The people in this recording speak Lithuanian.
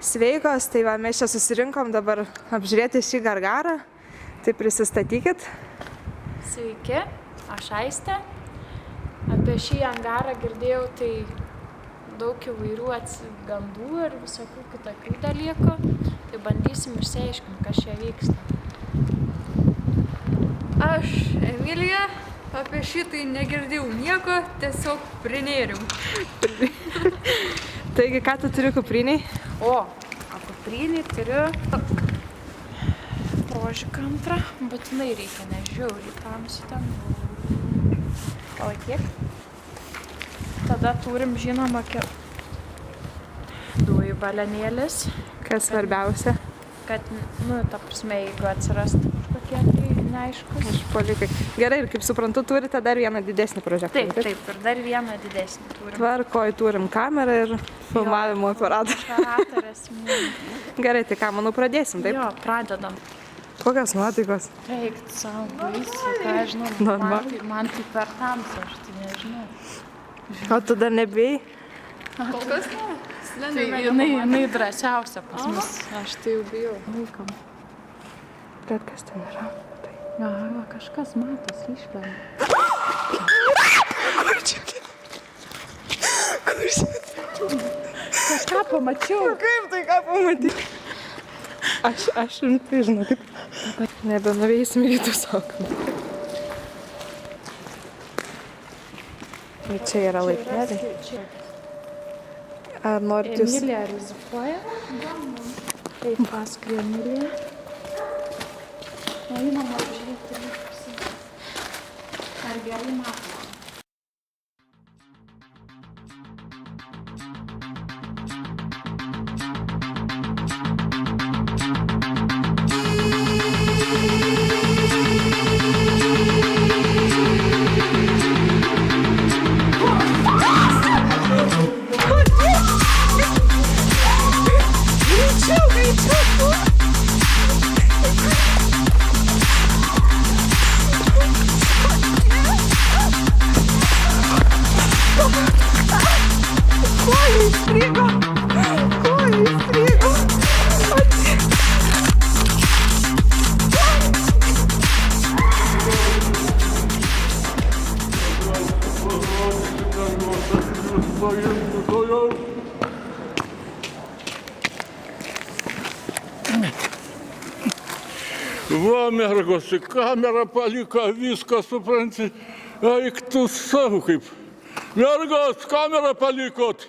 Sveikos, tai va, mes čia susirinkom dabar apžiūrėti šį gargarą. Tai prisistatykit. Sveiki, aš Aistė. Apie šį angarą girdėjau tai daug įvairių gandų ir visokių kitokių dalykų. Tai bandysim išsiaiškinti, kas čia vyksta. Aš, Emilija, apie šitai negirdėjau nieko, tiesiog prinėriau. Taigi, ką tu turi kupriniai? O kupriniai turiu rožiką antrą, būtinai reikia, nežiauriai tamsi ten. O tiek. Tada turim žinoma dujų balionėlis. Kas svarbiausia? Kad, ta prasme, jeigu atsirastų kažkokie tai neaiškus. Užpuolikai. Gerai, ir kaip suprantu, turite dar vieną didesnį projektą. Taip, ir dar vieną didesnį turim. Tvarkoj, turim kamerą ir filmavimo aparatorę. Gerai, tai ką, manau, pradėsim, taip? Jo, pradedam. Kokios nuotaikos? Reiktų savo baisi, ką žinau, man tai per tamsą, aš tai nežinau. O tu dar nebijai? Kol kas ne. Tai jinai drąsiausia pas mus, aš tai jau bijau. Laikom. Bet kas ten yra? Va, kažkas matos išlenda. Kur čia? Kur čia? Kažką pamačiau. Kaip tai ką pamatyti? Aš rimtai žinau, kaip nebenuveisim į kitus sakom. Ir čia yra laipteliai. Ar norit jūs? Emilija rizikuoja. Taip, paskui Emilija. Einam apžiūrėti. Ar gerai matome? Va, mergosi, kamera paliko, viską supranti. Eik tu savo kaip. Mergos, kamerą palikot.